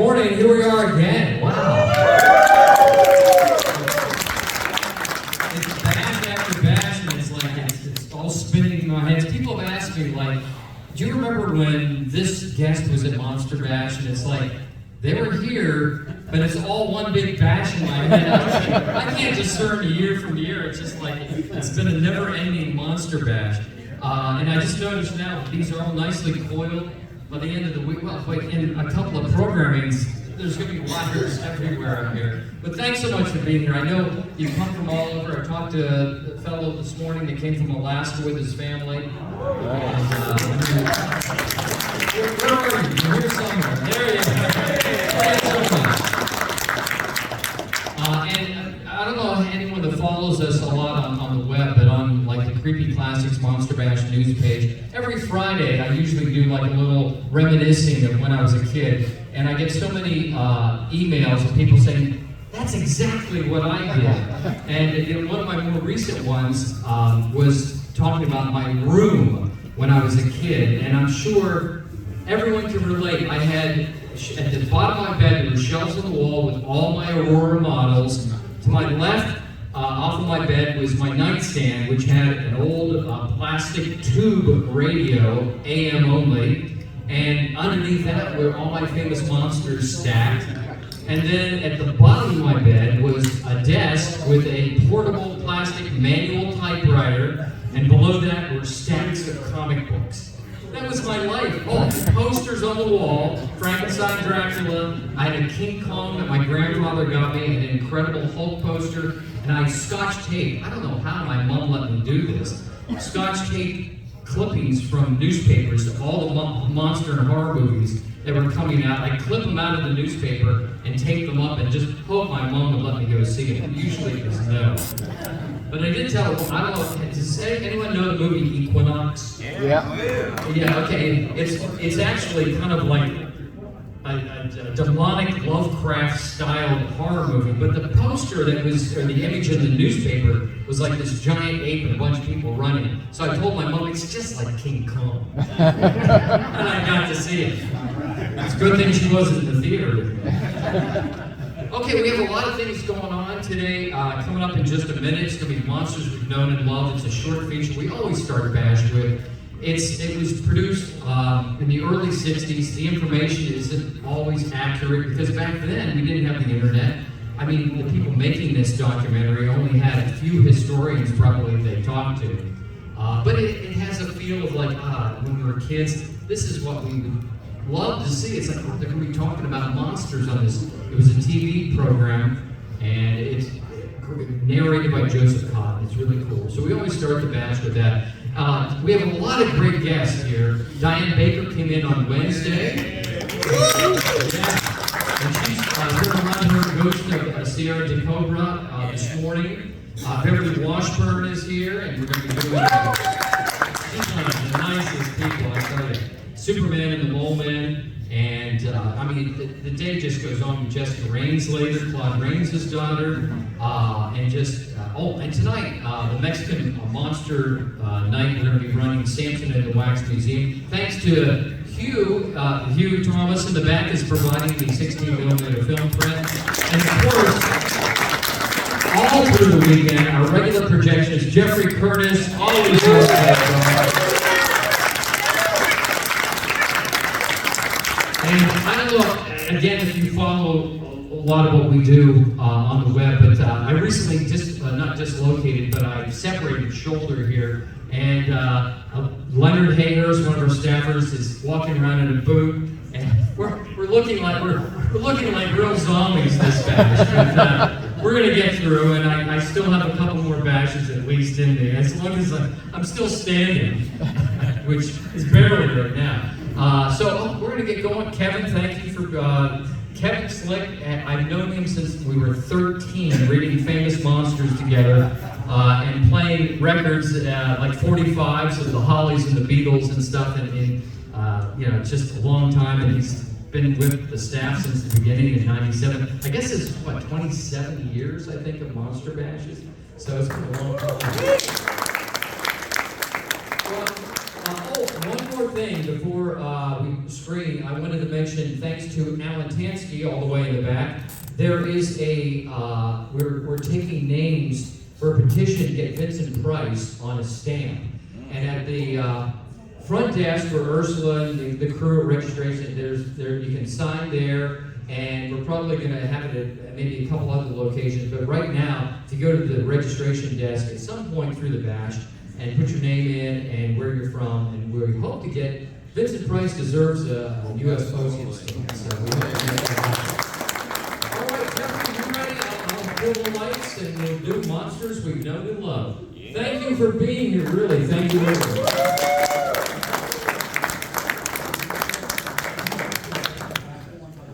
morning. Here we are again. Wow. It's bash after bash, and it's like it's all spinning in my head. People have asked me, like, do you remember when this guest was at Monster Bash? And it's like, they were here, but it's all one big bash in my head. I can't discern year from year. It's just like, it's been a never-ending Monster Bash. And I just noticed now, these are all nicely coiled. By the end of the week, well, in a couple of programmings, there's going to be wires everywhere out here. But thanks so much for being here. I know you come from all over. I talked to a fellow this morning that came from Alaska with his family. Where are you? You're here somewhere. There you go. Thanks so much. And I don't know anyone that follows us a lot on the web, but on like the Creepy Classics Monster Bash news page, every Friday I usually do like a little reminiscing of when I was a kid, and I get so many emails of people saying, that's exactly what I did. And one of my more recent ones was talking about my room when I was a kid, and I'm sure everyone can relate. I had, at the bottom of my bed, there were shelves on the wall with all my Aurora models. To my left, off of my bed, was my nightstand, which had an old plastic tube radio, AM only, and underneath that were all my famous monsters stacked. And then at the bottom of my bed was a desk with a portable plastic manual typewriter, and below that were stacks of comic books. That was my life. Oh, posters on the wall, Frankenstein, Dracula. I had a King Kong that my grandfather got me, an Incredible Hulk poster, and I scotch taped. I don't know how my mom let me do this. Scotch taped clippings from newspapers of all the monster and horror movies that were coming out. I clip them out of the newspaper and tape them up and just hope my mom would let me go see it. Usually it was no. But I did tell her, I don't know, does anyone know the movie Equinox? Yeah. Yeah, okay. It's actually kind of like a demonic Lovecraft-styled horror movie, but the poster that was, or the image in the newspaper, was like this giant ape and a bunch of people running. So I told my mom, it's just like King Kong. And I got to see it. It's a good thing she wasn't in the theater with me. Okay, we have a lot of things going on today. Coming up in just a minute, it's going to be Monsters We've Known and Loved. It's a short feature we always start Bash with. It was produced in the early 60s. The information isn't always accurate because back then we didn't have the internet. I mean, the people making this documentary only had a few historians probably they talked to. But it has a feel of like, when we were kids, this is what we would love to see. It's like, oh, they're going to be talking about monsters on this. It was a TV program, and it's narrated by Joseph Cotton. It's really cool. So we always start the Bash with that. We have a lot of great guests here. Diane Baker came in on Wednesday. Yeah. And she's going to run her Ghost of Sierra de Cobra this morning. Beverly Washburn is here, and we're going to be doing she's one of the nicest people, I tell you. Superman and the Mole Man, and I mean, the day just goes on with Jessica Raines later, Claude Rains' daughter, and just, and tonight, the Mexican Monster Night, we're going to be running Samson at the Wax Museum. Thanks to Hugh Thomas in the back is providing the 16mm film print, and of course, all through the weekend, our regular projectionist, Jeffrey Curtis, always knows that. And I don't know, again, if you follow a lot of what we do on the web, but I recently not dislocated, but I separated shoulder here, and Leonard Hayhurst, one of our staffers, is walking around in a boot, and we're looking like real zombies this bash. But we're gonna get through, and I still have a couple more bashes at least in me, as long as I'm still standing, which is barely right now. So we're going to get going. Kevin, thank you for Kevin Slick. I've known him since we were 13, reading Famous Monsters together and playing records like 45s of the Hollies and the Beatles and stuff. And you know, just a long time. And he's been with the staff since the beginning in '97. I guess it's 27 years, I think, of Monster Bashes. So it's been a long time. Well, one more more thing before we screen. I wanted to mention, thanks to Alan Tansky all the way in the back, there is a, we're taking names for a petition to get Vincent Price on a stamp. And at the front desk for Ursula and the crew at registration, you can sign there, and we're probably going to have it at maybe a couple other locations. But right now, if you go to the registration desk at some point through the bash and put your name in and where you're from, and we hope to get, Vincent Price deserves a U.S. Postal Stamp. So we hope to get that. All right, Jeffrey, you ready? I'll pull the lights and we'll do Monsters We've Known and Loved. Thank you for being here, really. Thank you, everyone.